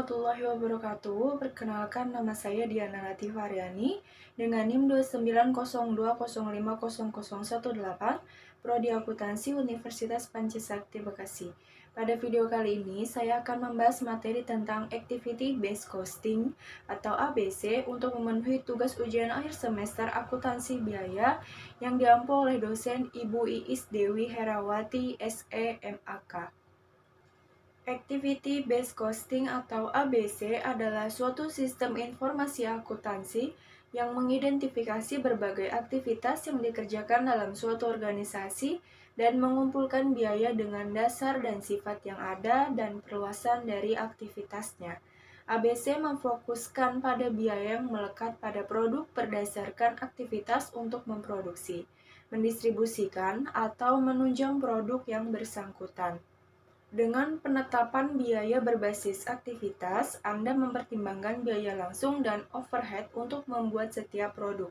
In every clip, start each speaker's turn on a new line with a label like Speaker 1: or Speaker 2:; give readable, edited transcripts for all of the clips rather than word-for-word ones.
Speaker 1: warahmatullahi wabarakatuh. Perkenalkan, nama saya Diana Latifariani dengan NIM 2902050018, Prodi Akuntansi Universitas Pancasakti Bekasi. Pada video kali ini, saya akan membahas materi tentang Activity Based Costing atau ABC untuk memenuhi tugas ujian akhir semester akuntansi biaya yang diampu oleh dosen Ibu Iis Dewi Herawati, SE, MAK. Activity Based Costing atau ABC adalah suatu sistem informasi akuntansi yang mengidentifikasi berbagai aktivitas yang dikerjakan dalam suatu organisasi dan mengumpulkan biaya dengan dasar dan sifat yang ada dan perluasan dari aktivitasnya. ABC memfokuskan pada biaya yang melekat pada produk berdasarkan aktivitas untuk memproduksi, mendistribusikan, atau menunjang produk yang bersangkutan. Dengan penetapan biaya berbasis aktivitas, Anda mempertimbangkan biaya langsung dan overhead untuk membuat setiap produk.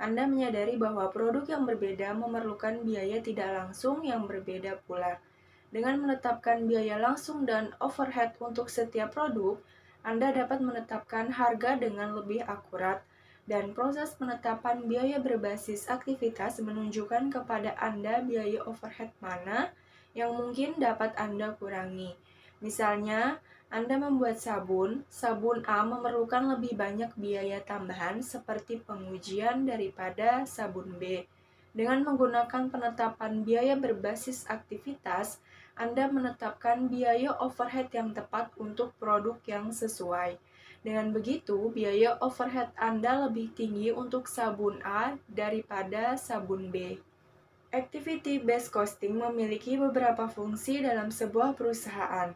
Speaker 1: Anda menyadari bahwa produk yang berbeda memerlukan biaya tidak langsung yang berbeda pula. Dengan menetapkan biaya langsung dan overhead untuk setiap produk, Anda dapat menetapkan harga dengan lebih akurat, dan proses penetapan biaya berbasis aktivitas menunjukkan kepada Anda biaya overhead mana yang mungkin dapat Anda kurangi. Misalnya, Anda membuat sabun A memerlukan lebih banyak biaya tambahan seperti pengujian daripada sabun B. Dengan menggunakan penetapan biaya berbasis aktivitas, Anda menetapkan biaya overhead yang tepat untuk produk yang sesuai. Dengan begitu, biaya overhead Anda lebih tinggi untuk sabun A daripada sabun B. Activity Based Costing memiliki beberapa fungsi dalam sebuah perusahaan.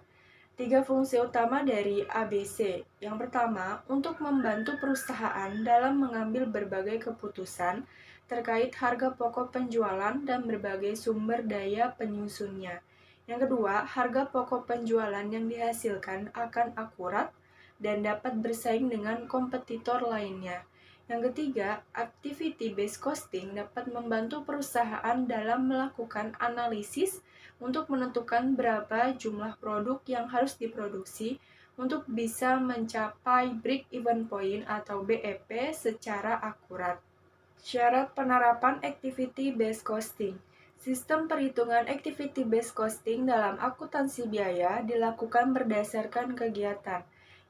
Speaker 1: 3 fungsi utama dari ABC. Yang pertama, untuk membantu perusahaan dalam mengambil berbagai keputusan terkait harga pokok penjualan dan berbagai sumber daya penyusunnya. Yang kedua, harga pokok penjualan yang dihasilkan akan akurat dan dapat bersaing dengan kompetitor lainnya. Yang ketiga, activity based costing dapat membantu perusahaan dalam melakukan analisis untuk menentukan berapa jumlah produk yang harus diproduksi untuk bisa mencapai break-even point atau BEP secara akurat. Syarat penerapan activity based costing. Sistem perhitungan activity based costing dalam akuntansi biaya dilakukan berdasarkan kegiatan,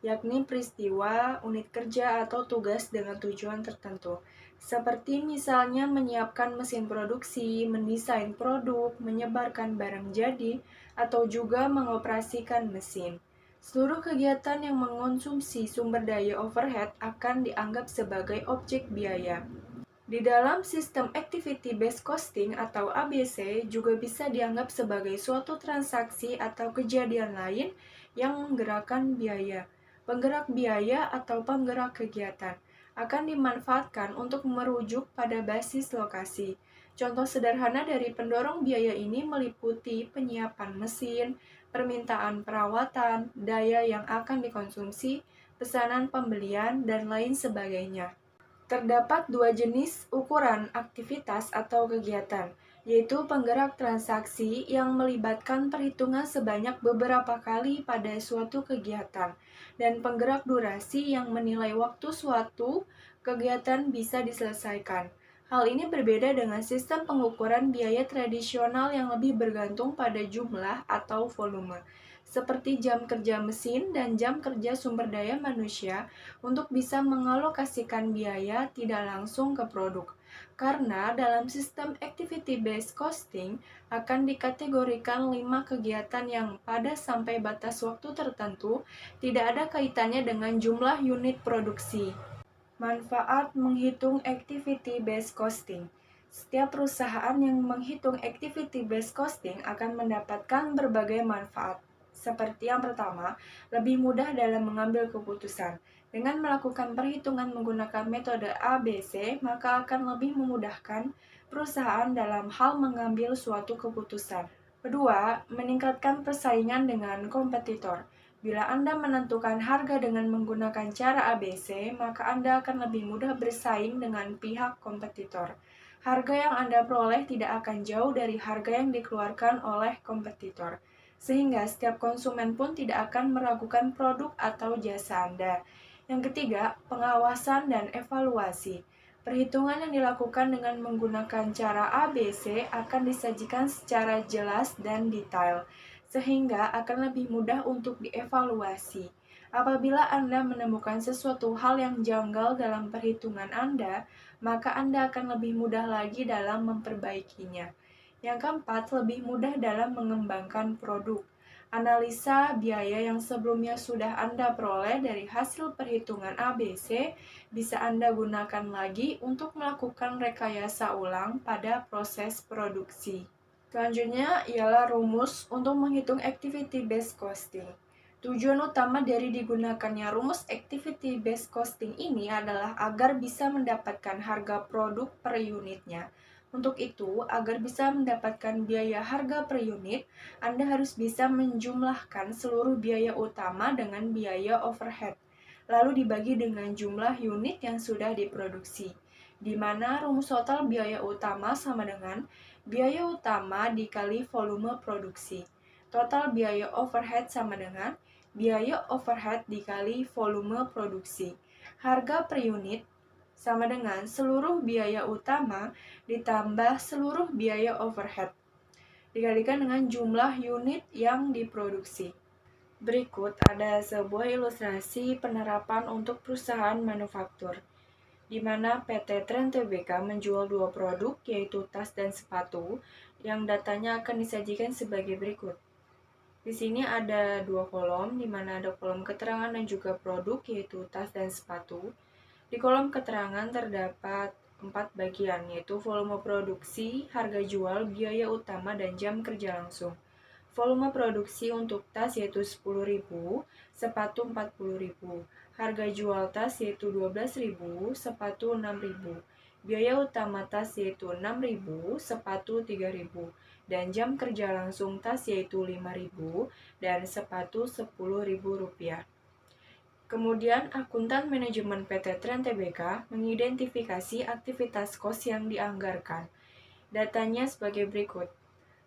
Speaker 1: yakni peristiwa, unit kerja, atau tugas dengan tujuan tertentu. Seperti misalnya menyiapkan mesin produksi, mendesain produk, menyebarkan barang jadi, atau juga mengoperasikan mesin. Seluruh kegiatan yang mengonsumsi sumber daya overhead akan dianggap sebagai objek biaya. Di dalam sistem Activity Based Costing atau ABC juga bisa dianggap sebagai suatu transaksi atau kejadian lain yang menggerakkan biaya. Penggerak biaya atau penggerak kegiatan akan dimanfaatkan untuk merujuk pada basis lokasi. Contoh sederhana dari pendorong biaya ini meliputi penyiapan mesin, permintaan perawatan, daya yang akan dikonsumsi, pesanan pembelian, dan lain sebagainya. Terdapat 2 jenis ukuran aktivitas atau kegiatan, yaitu penggerak transaksi yang melibatkan perhitungan sebanyak beberapa kali pada suatu kegiatan, dan penggerak durasi yang menilai waktu suatu kegiatan bisa diselesaikan. Hal ini berbeda dengan sistem pengukuran biaya tradisional yang lebih bergantung pada jumlah atau volume, seperti jam kerja mesin dan jam kerja sumber daya manusia untuk bisa mengalokasikan biaya tidak langsung ke produk. Karena dalam sistem activity based costing akan dikategorikan 5 kegiatan yang pada sampai batas waktu tertentu tidak ada kaitannya dengan jumlah unit produksi. Manfaat menghitung activity based costing. Setiap perusahaan yang menghitung activity based costing akan mendapatkan berbagai manfaat. Seperti yang pertama, lebih mudah dalam mengambil keputusan. Dengan melakukan perhitungan menggunakan metode ABC, maka akan lebih memudahkan perusahaan dalam hal mengambil suatu keputusan. Kedua, meningkatkan persaingan dengan kompetitor. Bila Anda menentukan harga dengan menggunakan cara ABC, maka Anda akan lebih mudah bersaing dengan pihak kompetitor. Harga yang Anda peroleh tidak akan jauh dari harga yang dikeluarkan oleh kompetitor. sehingga setiap konsumen pun tidak akan meragukan produk atau jasa Anda. Yang ketiga, pengawasan dan evaluasi. Perhitungan yang dilakukan dengan menggunakan cara ABC akan disajikan secara jelas dan detail, sehingga akan lebih mudah untuk dievaluasi. Apabila Anda menemukan sesuatu hal yang janggal dalam perhitungan Anda, maka Anda akan lebih mudah lagi dalam memperbaikinya. Yang keempat, lebih mudah dalam mengembangkan produk. Analisa biaya yang sebelumnya sudah Anda peroleh dari hasil perhitungan ABC bisa Anda gunakan lagi untuk melakukan rekayasa ulang pada proses produksi. Selanjutnya ialah rumus untuk menghitung activity based costing. Tujuan utama dari digunakannya rumus activity based costing ini adalah agar bisa mendapatkan harga produk per unitnya. Untuk itu, agar bisa mendapatkan biaya harga per unit, Anda harus bisa menjumlahkan seluruh biaya utama dengan biaya overhead, lalu dibagi dengan jumlah unit yang sudah diproduksi, di mana rumus total biaya utama sama dengan biaya utama dikali volume produksi. Total biaya overhead sama dengan biaya overhead dikali volume produksi. Harga per unit sama dengan seluruh biaya utama ditambah seluruh biaya overhead dikalikan dengan jumlah unit yang diproduksi. Berikut ada sebuah ilustrasi penerapan untuk perusahaan manufaktur, di mana PT Trend Tbk menjual dua produk, yaitu tas dan sepatu, yang datanya akan disajikan sebagai berikut. Di sini ada dua kolom, di mana ada kolom keterangan dan juga produk, yaitu tas dan sepatu. Di kolom keterangan terdapat 4 bagian, yaitu volume produksi, harga jual, biaya utama, dan jam kerja langsung. Volume produksi untuk tas yaitu 10.000, sepatu 40.000. Harga jual tas yaitu 12.000, sepatu 6.000. Biaya utama tas yaitu 6.000, sepatu 3.000. Dan jam kerja langsung tas yaitu 5.000 dan sepatu Rp10.000. Kemudian, akuntan manajemen PT Trend Tbk mengidentifikasi aktivitas kos yang dianggarkan. Datanya sebagai berikut.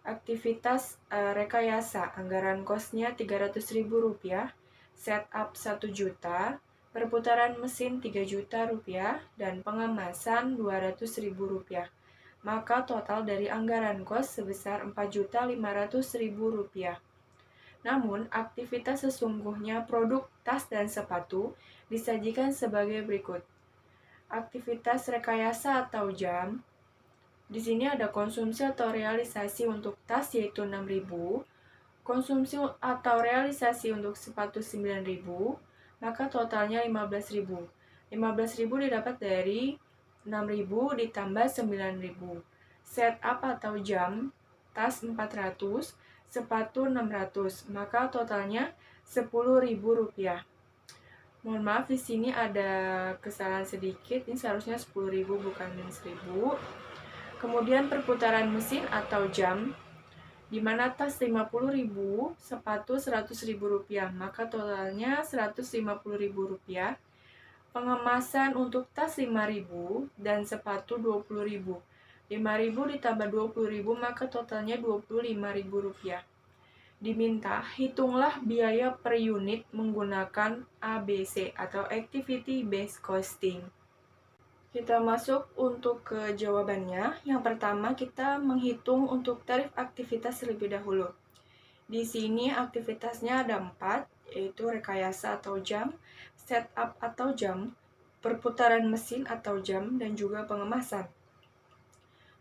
Speaker 1: Aktivitas rekayasa, anggaran kosnya Rp300.000, setup 1 juta, perputaran mesin 3 juta rupiah, dan pengemasan Rp200.000. Maka total dari anggaran kos sebesar Rp4.500.000. Namun, aktivitas sesungguhnya produk tas dan sepatu disajikan sebagai berikut. Aktivitas rekayasa atau jam. Di sini ada konsumsi atau realisasi untuk tas yaitu 6.000, konsumsi atau realisasi untuk sepatu 9.000, maka totalnya 15.000. 15.000 didapat dari 6.000 ditambah 9.000. Setup atau jam, tas 400, sepatu 600, maka totalnya Rp10.000. Mohon maaf, di sini ada kesalahan sedikit, ini seharusnya 10.000 bukan 1.000. Kemudian perputaran mesin atau jam, di mana tas 50.000, sepatu Rp100.000, maka totalnya Rp150.000. Pengemasan untuk tas 5.000 dan sepatu Rp20.000. 5.000 ditambah Rp20.000, maka totalnya Rp25.000. Diminta, hitunglah biaya per unit menggunakan ABC atau Activity Based Costing. Kita masuk untuk ke jawabannya. Yang pertama, kita menghitung untuk tarif aktivitas terlebih dahulu. Di sini aktivitasnya ada 4, yaitu rekayasa atau jam, setup atau jam, perputaran mesin atau jam, dan juga pengemasan.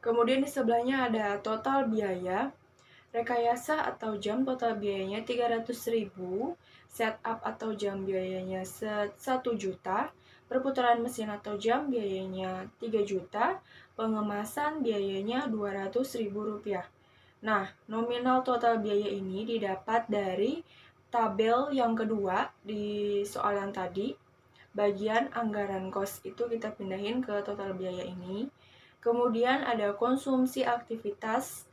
Speaker 1: Kemudian di sebelahnya ada total biaya. Rekayasa atau jam total biayanya Rp300.000, setup atau jam biayanya 1 juta, perputaran mesin atau jam biayanya 3 juta, pengemasan biayanya Rp200.000. Nah, nominal total biaya ini didapat dari tabel yang kedua di soal yang tadi. Bagian anggaran kos itu kita pindahin ke total biaya ini. Kemudian ada konsumsi aktivitas.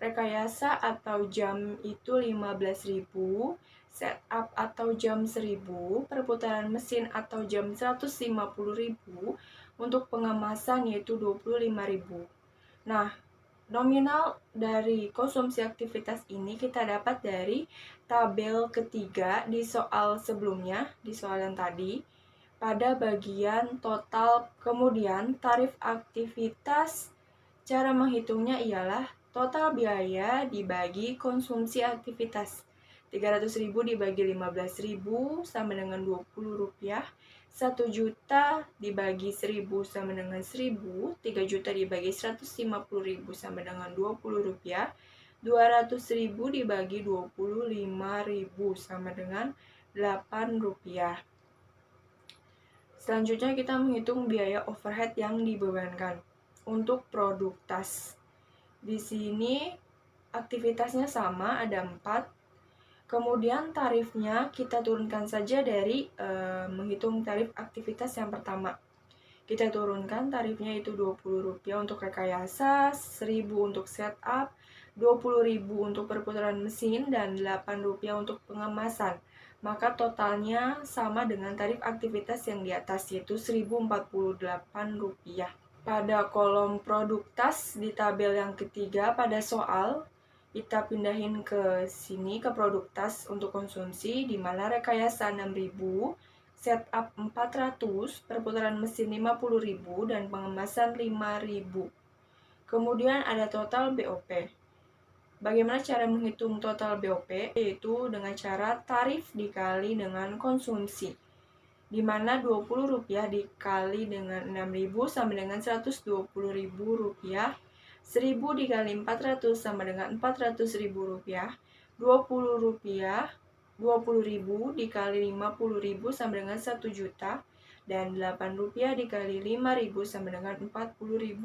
Speaker 1: Rekayasa atau jam itu 15.000, setup atau jam 1.000, perputaran mesin atau jam 150.000, untuk pengemasan yaitu 25.000. Nah, Nominal dari konsumsi aktivitas ini kita dapat dari tabel ketiga di soal sebelumnya, di soal yang tadi, pada bagian total. Kemudian tarif aktivitas, cara menghitungnya ialah total biaya dibagi konsumsi aktivitas. 300.000 dibagi 15.000 sama dengan Rp20. 1 juta dibagi 1.000 sama dengan 1.000. 3 juta dibagi 150.000 sama dengan Rp20. 200.000 dibagi 25.000 sama dengan Rp8. Selanjutnya kita menghitung biaya overhead yang dibebankan untuk produk tas. Di sini aktivitasnya sama, ada 4. Kemudian tarifnya kita turunkan saja dari menghitung tarif aktivitas yang pertama. Kita turunkan tarifnya itu Rp20 untuk rekayasa, Rp1.000 untuk setup, Rp20.000 untuk perputaran mesin, dan Rp8 untuk pengemasan. Maka totalnya sama dengan tarif aktivitas yang di atas, yaitu Rp1.048. Pada kolom produk tas di tabel yang ketiga pada soal, kita pindahin ke sini ke produk tas untuk konsumsi, di mana rekayasa 6.000, setup 400, perputaran mesin 50.000, dan pengemasan 5.000. Kemudian ada total BOP. Bagaimana cara menghitung total BOP? Yaitu dengan cara tarif dikali dengan konsumsi, di mana Rp20 dikali dengan 6.000 sama dengan Rp120.000. 1.000 dikali 400 sama dengan Rp400.000. Rp20.000 dikali 50.000 sama dengan 1 juta. Dan Rp8 dikali 5.000 sama dengan Rp40.000.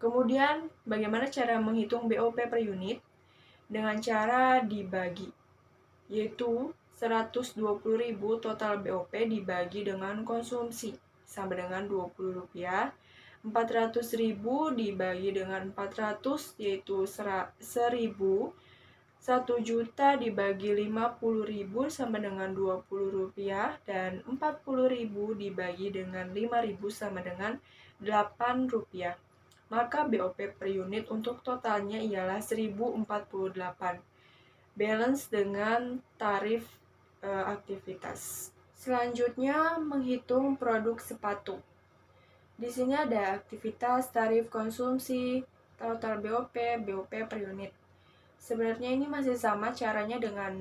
Speaker 1: Kemudian bagaimana cara menghitung BOP per unit? Dengan cara dibagi, yaitu 120.000 total BOP dibagi dengan konsumsi sama dengan Rp20. 400.000 dibagi dengan 400 yaitu 1.000. 1 juta dibagi 50.000 sama dengan Rp20, dan 40.000 dibagi dengan 5.000 sama dengan Rp8. Maka BOP per unit untuk totalnya ialah 1.048. Balance dengan tarif aktivitas. Selanjutnya menghitung produk sepatu. Di sini ada aktivitas, tarif konsumsi, total BOP, BOP per unit. Sebenarnya ini masih sama caranya dengan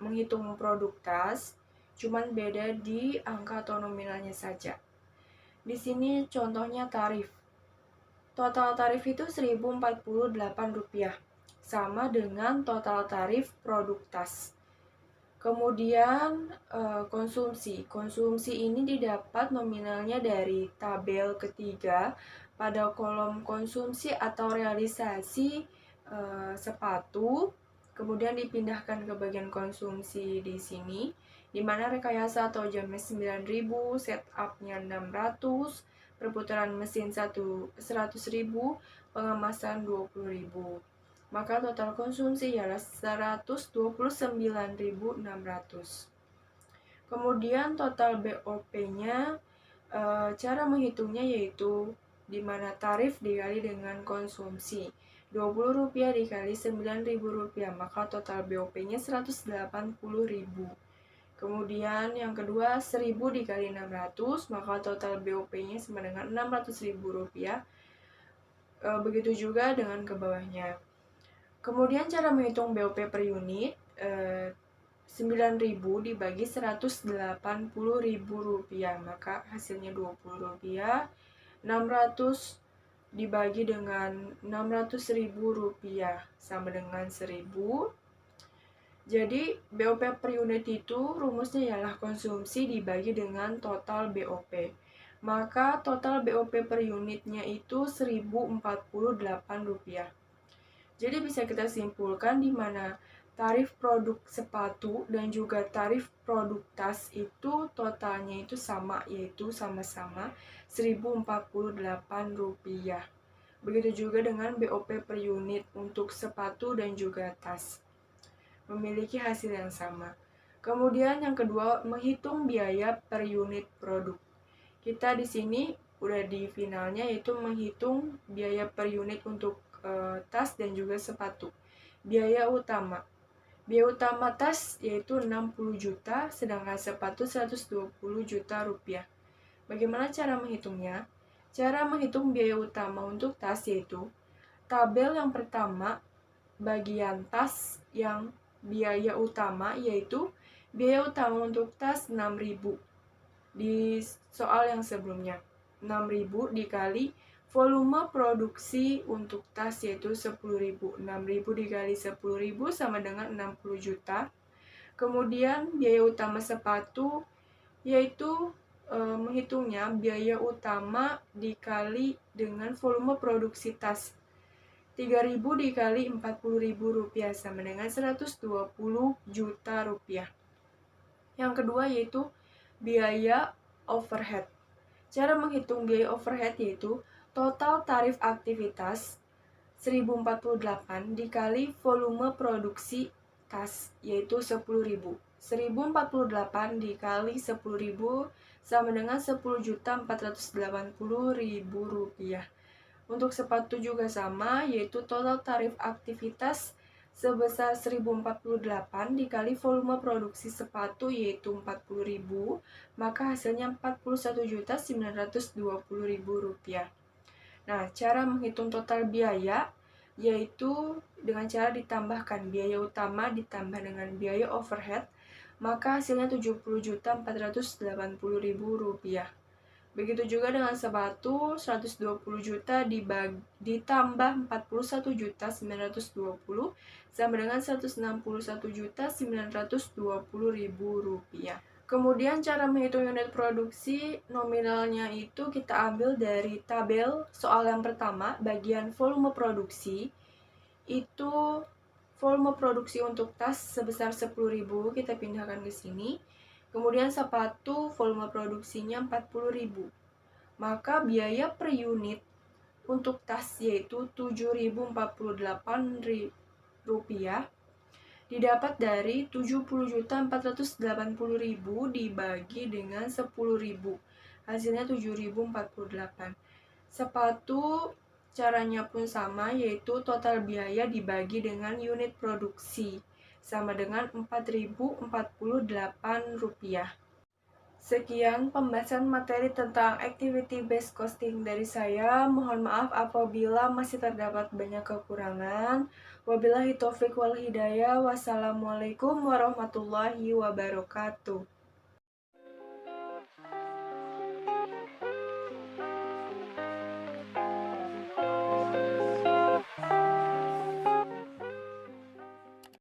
Speaker 1: menghitung produk tas, cuman beda di angka atau nominalnya saja. Di sini contohnya tarif. Total tarif itu Rp1.048, sama dengan total tarif produk tas. Kemudian konsumsi. Konsumsi ini didapat nominalnya dari tabel ketiga pada kolom konsumsi atau realisasi sepatu. Kemudian dipindahkan ke bagian konsumsi di sini, di mana rekayasa atau jamnya 9.000, setupnya 600, perputaran mesin 100.000, pengemasan 20.000. Maka total konsumsi ialah 129.600. Kemudian total BOP-nya, cara menghitungnya yaitu di mana tarif dikali dengan konsumsi. Rp20 dikali Rp9.000, maka total BOP-nya 180.000. Kemudian yang kedua 1.000 dikali 600, maka total BOP-nya sama dengan Rp600.000. Begitu juga dengan ke bawahnya. Kemudian cara menghitung BOP per unit, 9.000 dibagi Rp180.000, maka hasilnya Rp20. 600 dibagi dengan Rp600.000 sama dengan 1.000. Jadi BOP per unit itu rumusnya ialah konsumsi dibagi dengan total BOP. Maka total BOP per unitnya itu Rp1.048. Jadi bisa kita simpulkan di mana tarif produk sepatu dan juga tarif produk tas itu totalnya itu sama, yaitu sama-sama Rp1.048. Begitu juga dengan BOP per unit untuk sepatu dan juga tas, memiliki hasil yang sama. Kemudian yang kedua, menghitung biaya per unit produk. Kita di sini udah di finalnya, yaitu menghitung biaya per unit untuk tas dan juga sepatu. Biaya utama. Biaya utama tas yaitu 60 juta, sedangkan sepatu 120 juta rupiah. Bagaimana cara menghitungnya? Cara menghitung biaya utama untuk tas yaitu tabel yang pertama, bagian tas yang biaya utama, yaitu biaya utama untuk tas 6.000 di soal yang sebelumnya. 6.000 dikali volume produksi untuk tas yaitu 10.000. 6.000 dikali 10.000 sama dengan 60 juta. Kemudian biaya utama sepatu yaitu menghitungnya biaya utama dikali dengan volume produksi tas. 3.000 dikali 40.000 rupiah sama dengan 120 juta rupiah. Yang kedua yaitu biaya overhead. Cara menghitung biaya overhead yaitu total tarif aktivitas 1048 dikali volume produksi tas yaitu 10.000. 1048 dikali 10.000 sama dengan 10.480.000 rupiah. Untuk sepatu juga sama, yaitu total tarif aktivitas sebesar 1048 dikali volume produksi sepatu yaitu 40.000, maka hasilnya 41.920.000 rupiah. Nah, cara menghitung total biaya yaitu dengan cara ditambahkan biaya utama ditambah dengan biaya overhead, maka hasilnya 70.480.000 rupiah. Begitu juga dengan sepatu 120 juta ditambah 41.920 sama dengan 161.920.000 rupiah. Kemudian cara menghitung unit produksi nominalnya itu kita ambil dari tabel soal yang pertama, bagian volume produksi. Itu volume produksi untuk tas sebesar 10.000, kita pindahkan ke sini. Kemudian sepatu volume produksinya 40.000. Maka biaya per unit untuk tas yaitu 7.048 rupiah didapat dari 70.480.000 dibagi dengan 10.000. Hasilnya 7.048. Sepatu caranya pun sama, yaitu total biaya dibagi dengan unit produksi sama dengan 4.048 rupiah. Sekian pembahasan materi tentang activity based costing dari saya. Mohon maaf apabila masih terdapat banyak kekurangan. Wabillahi taufiq wal hidayah. Wassalamualaikum warahmatullahi wabarakatuh.